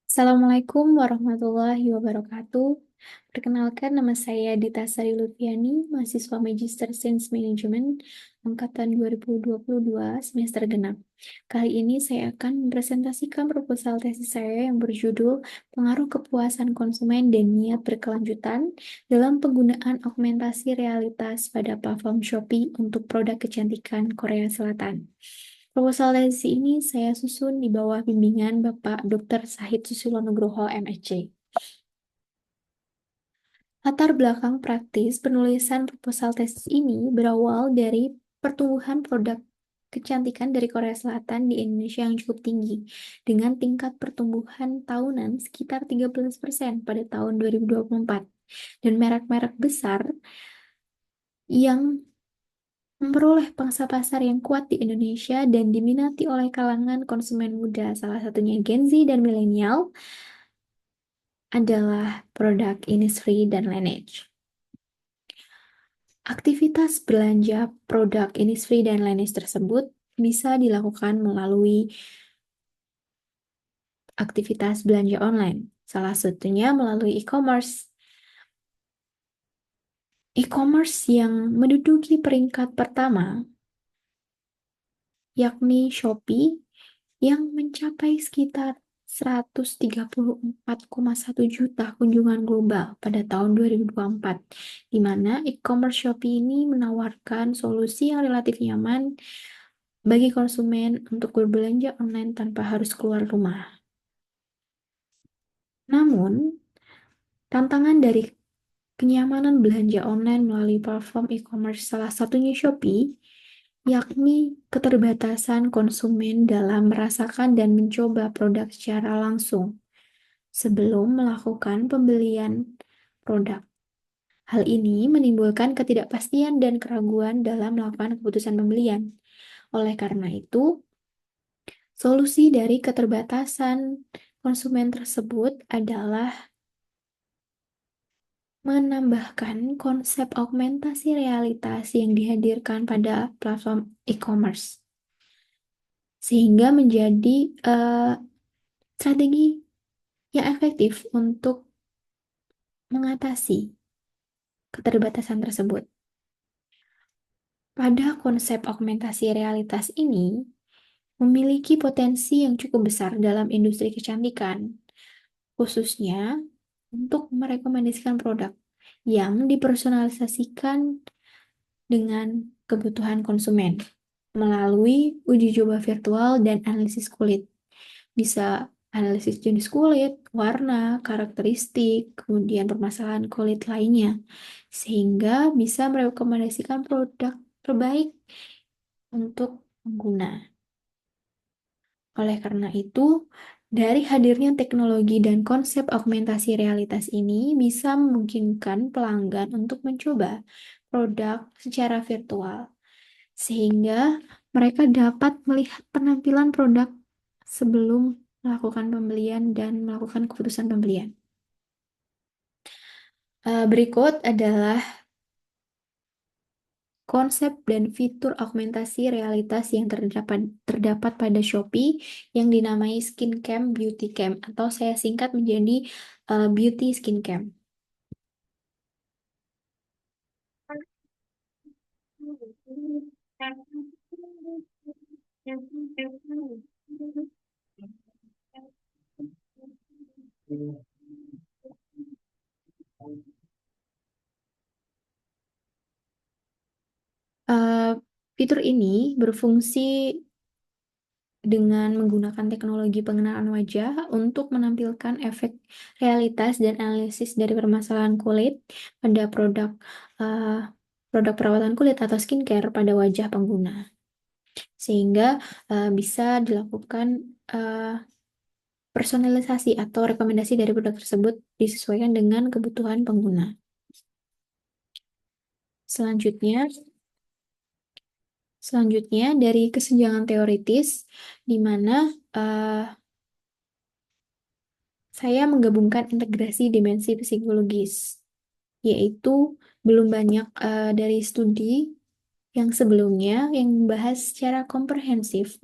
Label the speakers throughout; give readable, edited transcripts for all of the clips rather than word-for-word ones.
Speaker 1: Assalamualaikum warahmatullahi wabarakatuh. Perkenalkan, nama saya Dita Sari Lutfiani, mahasiswa Magister Sains Management angkatan 2022 semester genap. Kali ini saya akan mempresentasikan proposal tesis saya yang berjudul Pengaruh Kepuasan Konsumen dan Niat Berkelanjutan dalam Penggunaan Augmentasi Realitas pada Platform Shopee untuk Produk Kecantikan Korea Selatan. Proposal tesis ini saya susun di bawah bimbingan Bapak Dr. Sahid Susilo Nugroho, MSc. Latar belakang praktis penulisan proposal tesis ini berawal dari pertumbuhan produk kecantikan dari Korea Selatan di Indonesia yang cukup tinggi, dengan tingkat pertumbuhan tahunan sekitar 13% pada tahun 2024, dan merek-merek besar yang memperoleh pangsa pasar yang kuat di Indonesia dan diminati oleh kalangan konsumen muda, salah satunya Gen Z dan milenial, adalah produk Innisfree dan Laneige. Aktivitas belanja produk Innisfree dan Laneige tersebut bisa dilakukan melalui aktivitas belanja online, salah satunya melalui e-commerce. E-commerce yang menduduki peringkat pertama, yakni Shopee, yang mencapai sekitar 134,1 juta kunjungan global pada tahun 2024, di mana e-commerce Shopee ini menawarkan solusi yang relatif nyaman bagi konsumen untuk berbelanja online tanpa harus keluar rumah. Namun, tantangan dari kenyamanan belanja online melalui platform e-commerce salah satunya Shopee, yakni keterbatasan konsumen dalam merasakan dan mencoba produk secara langsung sebelum melakukan pembelian produk. Hal ini menimbulkan ketidakpastian dan keraguan dalam melakukan keputusan pembelian. Oleh karena itu, solusi dari keterbatasan konsumen tersebut adalah menambahkan konsep augmentasi realitas yang dihadirkan pada platform e-commerce, sehingga menjadi strategi yang efektif untuk mengatasi keterbatasan tersebut. Pada konsep augmentasi realitas ini memiliki potensi yang cukup besar dalam industri kecantikan, khususnya untuk merekomendasikan produk yang dipersonalisasikan dengan kebutuhan konsumen melalui uji coba virtual dan analisis kulit. Bisa analisis jenis kulit, warna, karakteristik, kemudian permasalahan kulit lainnya, sehingga bisa merekomendasikan produk terbaik untuk pengguna. Oleh karena itu, dari hadirnya teknologi dan konsep augmentasi realitas ini bisa memungkinkan pelanggan untuk mencoba produk secara virtual, sehingga mereka dapat melihat penampilan produk sebelum melakukan pembelian dan melakukan keputusan pembelian. Berikut adalah konsep dan fitur augmentasi realitas yang terdapat pada Shopee yang dinamai SkinCam Beauty Cam, atau saya singkat menjadi Beauty SkinCam. Eh, Fitur ini berfungsi dengan menggunakan teknologi pengenalan wajah untuk menampilkan efek realitas dan analisis dari permasalahan kulit pada eh, produk perawatan kulit atau skincare pada wajah pengguna, sehingga bisa dilakukan eh, personalisasi atau rekomendasi dari produk tersebut disesuaikan dengan kebutuhan pengguna. Selanjutnya, dari kesenjangan teoritis, di mana saya menggabungkan integrasi dimensi psikologis, yaitu belum banyak dari studi yang sebelumnya yang membahas secara komprehensif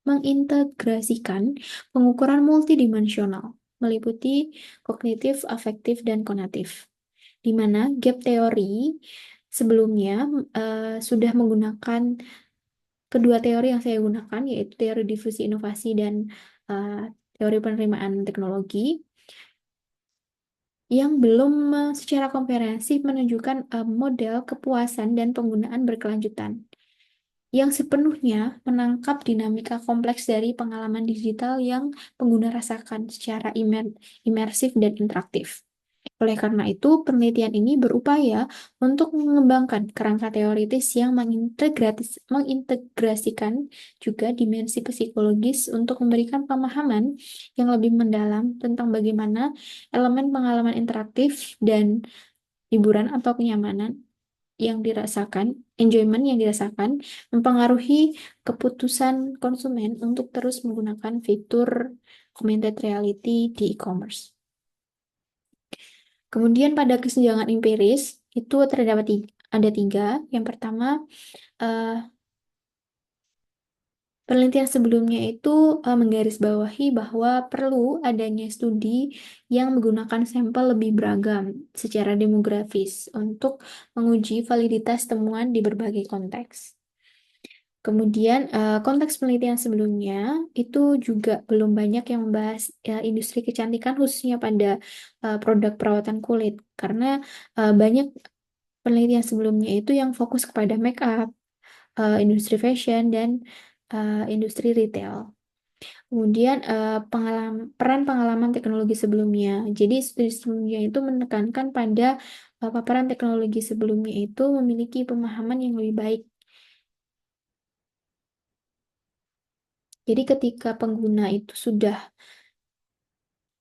Speaker 1: mengintegrasikan pengukuran multidimensional, meliputi kognitif, afektif, dan konatif, di mana gap teori sebelumnya sudah menggunakan kedua teori yang saya gunakan, yaitu teori difusi inovasi dan uh, teori penerimaan teknologi, yang belum secara komprehensif menunjukkan model kepuasan dan penggunaan berkelanjutan yang sepenuhnya menangkap dinamika kompleks dari pengalaman digital yang pengguna rasakan secara imersif dan interaktif. Oleh karena itu, penelitian ini berupaya untuk mengembangkan kerangka teoritis yang mengintegrasikan juga dimensi psikologis untuk memberikan pemahaman yang lebih mendalam tentang bagaimana elemen pengalaman interaktif dan hiburan atau kenyamanan yang dirasakan, enjoyment yang dirasakan, mempengaruhi keputusan konsumen untuk terus menggunakan fitur augmented reality di e-commerce. Kemudian pada kesenjangan empiris itu terdapat ada tiga. Yang pertama, eh, penelitian sebelumnya itu menggarisbawahi bahwa perlu adanya studi yang menggunakan sampel lebih beragam secara demografis untuk menguji validitas temuan di berbagai konteks. Kemudian konteks penelitian sebelumnya itu juga belum banyak yang membahas industri kecantikan khususnya pada produk perawatan kulit karena banyak penelitian sebelumnya itu yang fokus kepada make up, industri fashion dan industri retail. Kemudian peran pengalaman teknologi sebelumnya. Jadi studi sebelumnya itu menekankan pada paparan teknologi sebelumnya itu memiliki pemahaman yang lebih baik. Jadi ketika pengguna itu sudah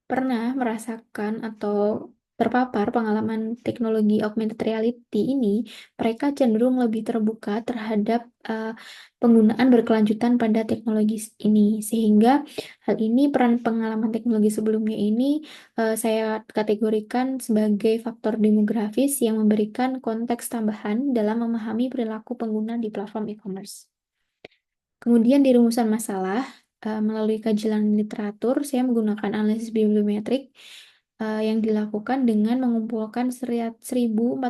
Speaker 1: pernah merasakan atau terpapar pengalaman teknologi augmented reality ini, mereka cenderung lebih terbuka terhadap penggunaan berkelanjutan pada teknologi ini. Sehingga hal ini peran pengalaman teknologi sebelumnya ini saya kategorikan sebagai faktor demografis yang memberikan konteks tambahan dalam memahami perilaku pengguna di platform e-commerce. Kemudian di rumusan masalah, melalui kajian literatur, saya menggunakan analisis bibliometrik yang dilakukan dengan mengumpulkan 1.433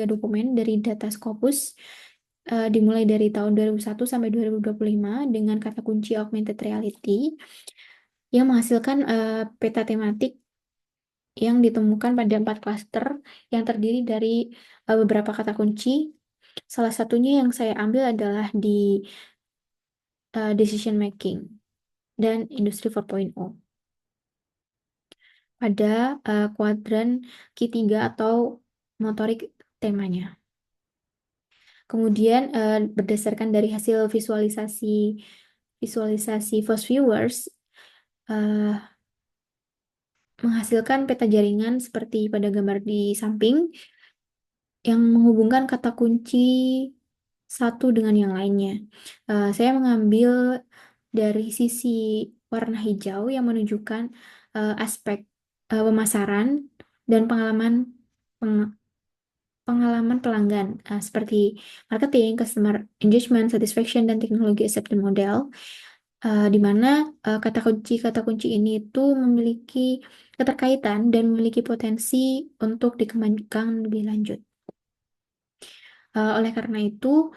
Speaker 1: dokumen dari data Scopus dimulai dari tahun 2001 sampai 2025 dengan kata kunci augmented reality yang menghasilkan peta tematik yang ditemukan pada 4 klaster yang terdiri dari beberapa kata kunci. Salah satunya yang saya ambil adalah di decision making dan industri 4.0 pada kuadran Q3 atau motorik temanya. Kemudian berdasarkan dari hasil visualisasi Fast Viewers menghasilkan peta jaringan seperti pada gambar di samping yang menghubungkan kata kunci satu dengan yang lainnya. Saya mengambil dari sisi warna hijau yang menunjukkan aspek pemasaran dan pengalaman pelanggan seperti marketing, customer engagement, satisfaction, dan teknologi acceptance model, di mana kata kunci ini itu memiliki keterkaitan dan memiliki potensi untuk dikembangkan lebih lanjut. Oleh karena itu,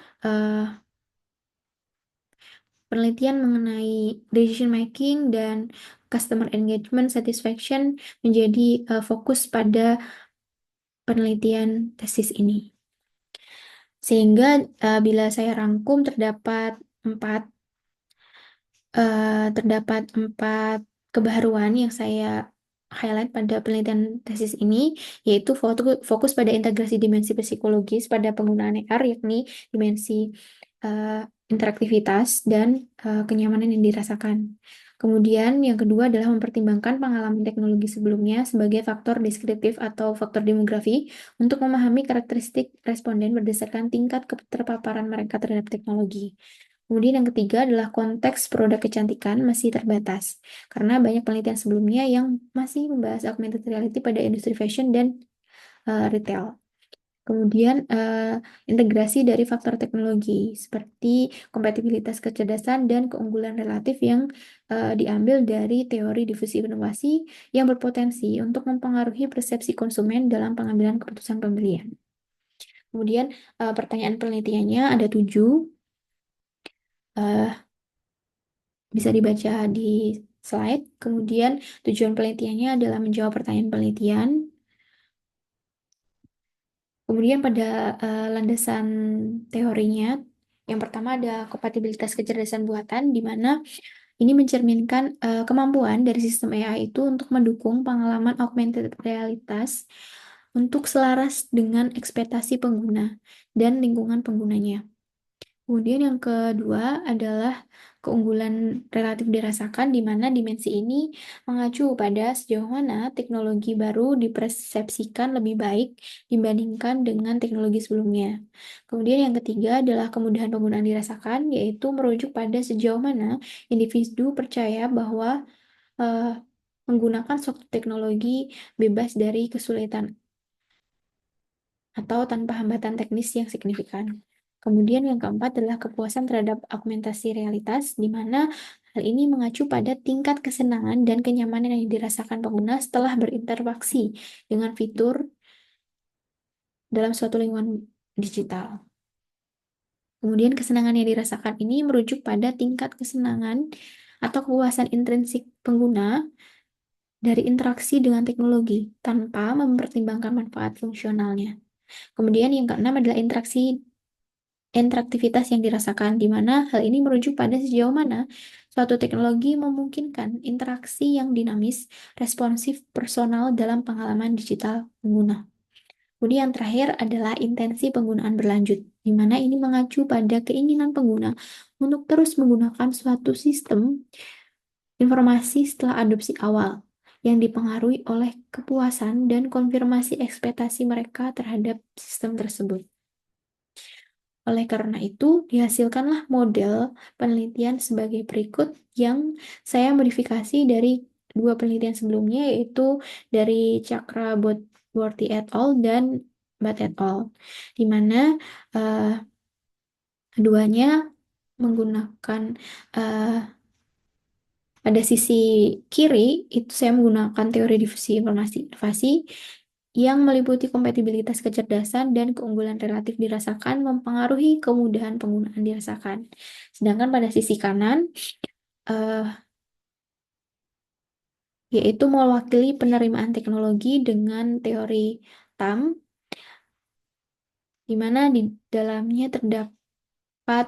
Speaker 1: penelitian mengenai decision making dan customer engagement satisfaction menjadi fokus pada penelitian tesis ini. Sehingga bila saya rangkum empat terdapat empat kebaruan yang saya highlight pada penelitian tesis ini, yaitu fokus pada integrasi dimensi psikologis pada penggunaan AR, yakni dimensi interaktivitas dan kenyamanan yang dirasakan. Kemudian yang kedua adalah mempertimbangkan pengalaman teknologi sebelumnya sebagai faktor deskriptif atau faktor demografi untuk memahami karakteristik responden berdasarkan tingkat keterpaparan mereka terhadap teknologi. Kemudian yang ketiga adalah konteks produk kecantikan masih terbatas, karena banyak penelitian sebelumnya yang masih membahas augmented reality pada industri fashion dan retail. Kemudian integrasi dari faktor teknologi seperti kompatibilitas kecerdasan dan keunggulan relatif yang diambil dari teori difusi inovasi yang berpotensi untuk mempengaruhi persepsi konsumen dalam pengambilan keputusan pembelian. Kemudian pertanyaan penelitiannya ada 7, eh, bisa dibaca di slide. Kemudian tujuan penelitiannya adalah menjawab pertanyaan penelitian. Kemudian pada landasan teorinya, yang pertama ada kompatibilitas kecerdasan buatan, di mana ini mencerminkan kemampuan dari sistem AI itu untuk mendukung pengalaman augmented realitas untuk selaras dengan ekspektasi pengguna dan lingkungan penggunanya. Kemudian yang kedua adalah keunggulan relatif dirasakan, di mana dimensi ini mengacu pada sejauh mana teknologi baru dipersepsikan lebih baik dibandingkan dengan teknologi sebelumnya. Kemudian yang ketiga adalah kemudahan penggunaan dirasakan, yaitu merujuk pada sejauh mana individu percaya bahwa eh, menggunakan suatu teknologi bebas dari kesulitan atau tanpa hambatan teknis yang signifikan. Kemudian yang keempat adalah kepuasan terhadap augmentasi realitas, di mana hal ini mengacu pada tingkat kesenangan dan kenyamanan yang dirasakan pengguna setelah berinteraksi dengan fitur dalam suatu lingkungan digital. Kemudian kesenangan yang dirasakan ini merujuk pada tingkat kesenangan atau kepuasan intrinsik pengguna dari interaksi dengan teknologi tanpa mempertimbangkan manfaat fungsionalnya. Kemudian yang keenam adalah interaktivitas yang dirasakan, di mana hal ini merujuk pada sejauh mana suatu teknologi memungkinkan interaksi yang dinamis, responsif, personal dalam pengalaman digital pengguna. Kemudian yang terakhir adalah intensi penggunaan berlanjut, di mana ini mengacu pada keinginan pengguna untuk terus menggunakan suatu sistem informasi setelah adopsi awal, yang dipengaruhi oleh kepuasan dan konfirmasi ekspektasi mereka terhadap sistem tersebut. Oleh karena itu, dihasilkanlah model penelitian sebagai berikut yang saya modifikasi dari dua penelitian sebelumnya, yaitu dari Chakraborty et al. Dan Butt et al. Di mana eh, keduanya menggunakan eh, pada sisi kiri itu saya menggunakan teori difusi informasi inovasi yang meliputi kompatibilitas kecerdasan dan keunggulan relatif dirasakan mempengaruhi kemudahan penggunaan dirasakan. Sedangkan pada sisi kanan, eh, yaitu mewakili penerimaan teknologi dengan teori TAM, di mana di dalamnya terdapat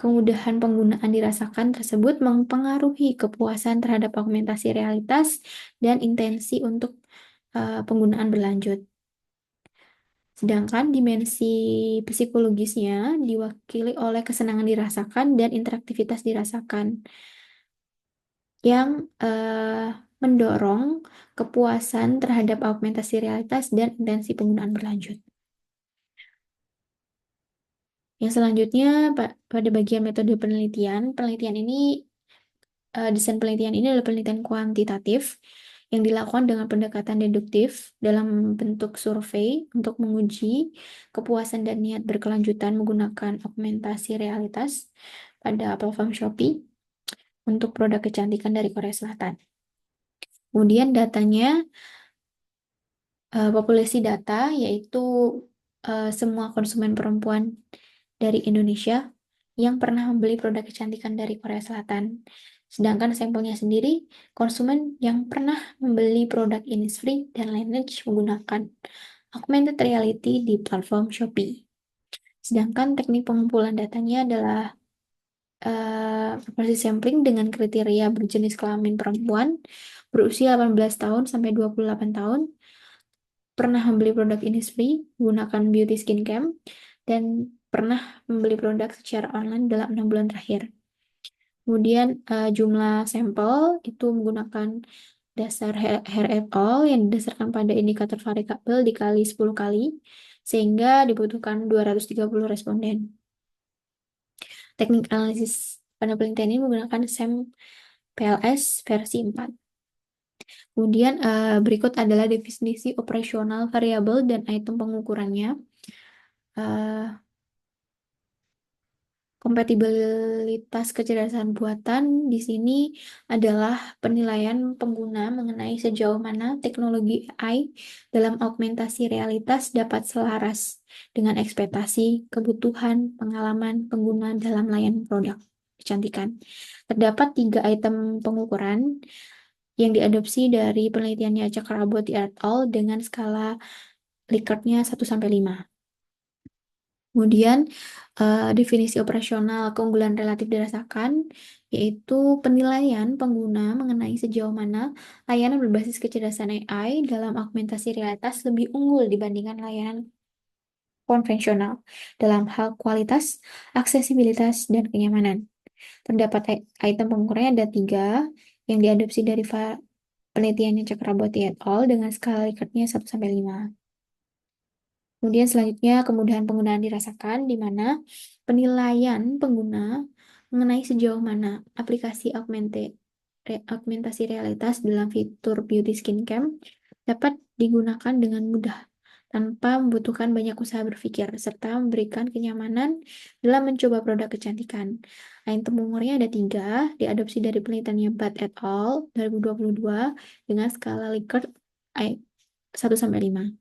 Speaker 1: kemudahan penggunaan dirasakan tersebut mempengaruhi kepuasan terhadap augmentasi realitas dan intensi untuk penggunaan berlanjut. Sedangkan dimensi psikologisnya diwakili oleh kesenangan dirasakan dan interaktivitas dirasakan yang mendorong kepuasan terhadap augmentasi realitas dan intensi penggunaan berlanjut. Yang selanjutnya, pada bagian metode penelitian, desain penelitian ini adalah penelitian kuantitatif yang dilakukan dengan pendekatan deduktif dalam bentuk survei untuk menguji kepuasan dan niat berkelanjutan menggunakan augmentasi realitas pada platform Shopee untuk produk kecantikan dari Korea Selatan. Kemudian datanya, populasi data, yaitu semua konsumen perempuan dari Indonesia yang pernah membeli produk kecantikan dari Korea Selatan. Sedangkan sampelnya sendiri, konsumen yang pernah membeli produk Innisfree dan Laneige menggunakan augmented reality di platform Shopee. Sedangkan teknik pengumpulan datanya adalah populasi sampling dengan kriteria berjenis kelamin perempuan, berusia 18 tahun sampai 28 tahun, pernah membeli produk Innisfree menggunakan beauty skin cam, dan pernah membeli produk secara online dalam 6 bulan terakhir. Kemudian jumlah sampel itu menggunakan dasar Hair et al. Yang didasarkan pada indikator variabel dikali 10 kali, sehingga dibutuhkan 230 responden. Teknik analisis pada penelitian ini menggunakan SAM PLS versi 4. Kemudian berikut adalah definisi operasional variabel dan item pengukurannya. Eh, Kompatibilitas kecerdasan buatan di sini adalah penilaian pengguna mengenai sejauh mana teknologi AI dalam augmentasi realitas dapat selaras dengan ekspektasi, kebutuhan, pengalaman pengguna dalam layanan produk kecantikan. Terdapat 3 item pengukuran yang diadopsi dari penelitiannya Chakraborty et al. Dengan skala Likert-nya 1 sampai 5. Kemudian, definisi operasional keunggulan relatif dirasakan, yaitu penilaian pengguna mengenai sejauh mana layanan berbasis kecerdasan AI dalam augmentasi realitas lebih unggul dibandingkan layanan konvensional dalam hal kualitas, aksesibilitas, dan kenyamanan. Terdapat item pengukurannya ada 3 yang diadopsi dari penelitiannya Chakraborty et al. Dengan skala Likert-nya 1 sampai 5. Kemudian selanjutnya kemudahan penggunaan dirasakan, di mana penilaian pengguna mengenai sejauh mana aplikasi augmentasi realitas dalam fitur Beauty Skin Cam dapat digunakan dengan mudah tanpa membutuhkan banyak usaha berpikir, serta memberikan kenyamanan dalam mencoba produk kecantikan. Lain temungurnya ada 3, diadopsi dari penelitiannya Butt et al. 2022 dengan skala Likert 1 sampai 5.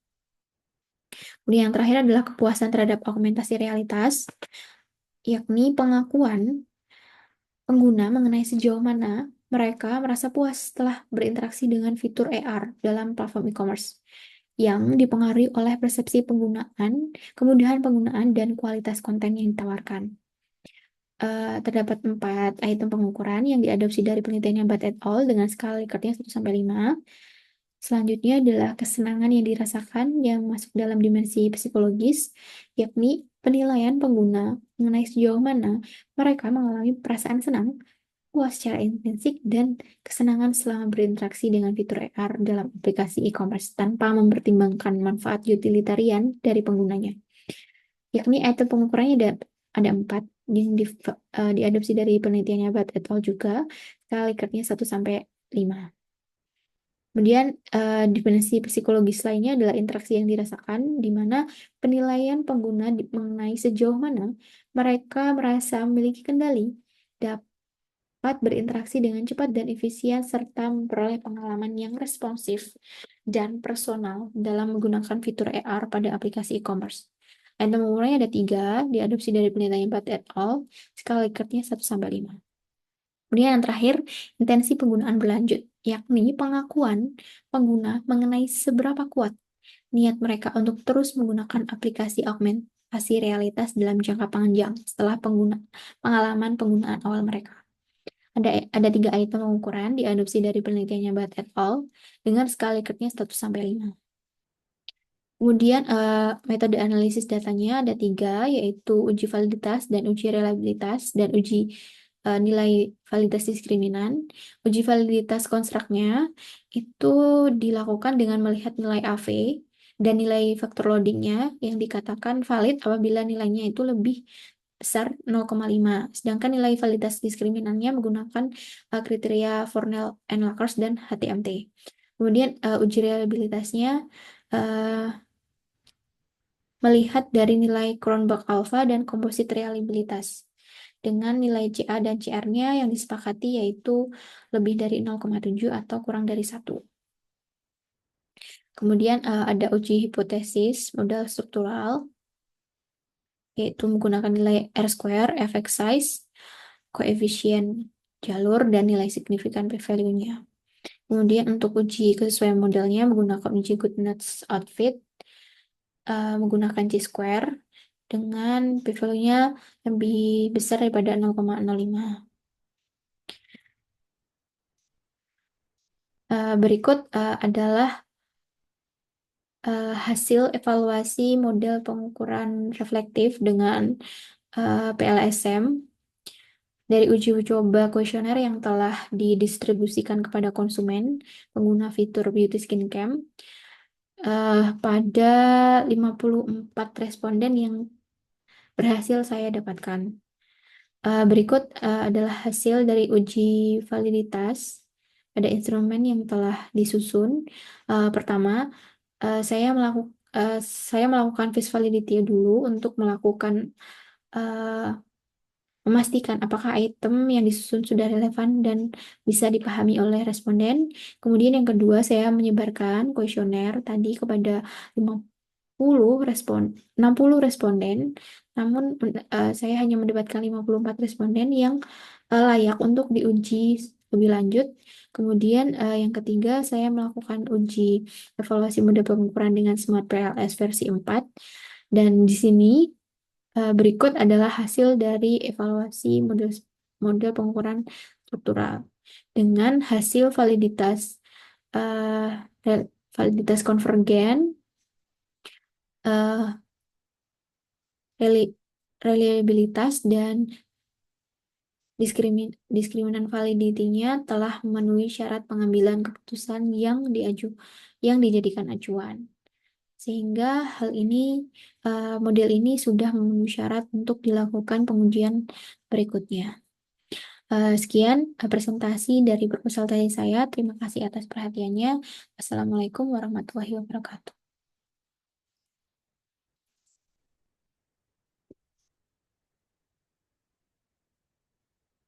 Speaker 1: Kemudian yang terakhir adalah kepuasan terhadap augmentasi realitas, yakni pengakuan pengguna mengenai sejauh mana mereka merasa puas setelah berinteraksi dengan fitur AR dalam platform e-commerce, yang dipengaruhi oleh persepsi penggunaan, kemudahan penggunaan, dan kualitas konten yang ditawarkan. Terdapat 4 item pengukuran yang diadopsi dari penelitiannya Butt et al. Dengan skala Likert-nya 1 sampai 5. Selanjutnya adalah kesenangan yang dirasakan yang masuk dalam dimensi psikologis, yakni penilaian pengguna mengenai sejauh mana mereka mengalami perasaan senang, puas secara intensif, dan kesenangan selama berinteraksi dengan fitur AR dalam aplikasi e-commerce tanpa mempertimbangkan manfaat utilitarian dari penggunanya. Yakni item pengukurannya ada 4 yang diadopsi dari penelitiannya Butt et al. Juga, skala Likert-nya 1 sampai 5. Kemudian definisi psikologis lainnya adalah interaksi yang dirasakan, di mana penilaian pengguna mengenai sejauh mana mereka merasa memiliki kendali, dapat berinteraksi dengan cepat dan efisien, serta memperoleh pengalaman yang responsif dan personal dalam menggunakan fitur AR pada aplikasi e-commerce. Item umurnya ada 3, diadopsi dari penelitian Butt et al. Skala Likert-nya 1 sampai 5. Kemudian yang terakhir, intensi penggunaan berlanjut, yakni pengakuan pengguna mengenai seberapa kuat niat mereka untuk terus menggunakan aplikasi augmentasi realitas dalam jangka panjang setelah pengalaman penggunaan awal mereka. Ada 3 item pengukuran diadopsi dari penelitiannya Butt et al. Dengan skala Likert-nya 1 sampai 5. Kemudian metode analisis datanya ada 3, yaitu uji validitas dan uji reliabilitas dan uji nilai validitas diskriminan. Uji validitas konstruknya itu dilakukan dengan melihat nilai AV dan nilai faktor loadingnya yang dikatakan valid apabila nilainya itu lebih besar 0,5. Sedangkan nilai validitas diskriminannya menggunakan kriteria Fornell and Lakers dan HTMT. Kemudian uji reliabilitasnya melihat dari nilai Cronbach alpha dan komposit reliabilitas dengan nilai CA dan CR-nya yang disepakati yaitu lebih dari 0,7 atau kurang dari 1. Kemudian ada uji hipotesis modal struktural, yaitu menggunakan nilai R-square, effect size, koefisien jalur, dan nilai signifikan p-value-nya. Kemudian untuk uji kesesuaian modelnya menggunakan uji Goodnotes outfit, menggunakan Chi-square dengan p-value-nya lebih besar daripada 0,05. Berikut adalah hasil evaluasi model pengukuran reflektif dengan PLSM dari uji coba kuesioner yang telah didistribusikan kepada konsumen pengguna fitur Beauty Skin Cam pada 54 responden yang berhasil saya dapatkan. Berikut adalah hasil dari uji validitas ada instrumen yang telah disusun. Pertama, eh, saya melakukan saya melakukan vis validity dulu untuk melakukan eh, memastikan apakah item yang disusun sudah relevan dan bisa dipahami oleh responden. Kemudian yang kedua, saya menyebarkan kuesioner tadi kepada 50 respon 60 responden. Namun saya hanya mendapatkan 54 responden yang layak untuk diuji lebih lanjut. Kemudian yang ketiga, saya melakukan uji evaluasi model pengukuran dengan Smart PLS versi 4. Dan di sini berikut adalah hasil dari evaluasi model model pengukuran struktural dengan hasil eh, validitas konvergen, eh, reli- reliabilitas, dan diskriminan validity-nya telah memenuhi syarat pengambilan keputusan yang dijadikan acuan. Sehingga hal ini model ini sudah memenuhi syarat untuk dilakukan pengujian berikutnya. Sekian presentasi dari proposal dari saya. Terima kasih atas perhatiannya. Assalamualaikum warahmatullahi wabarakatuh.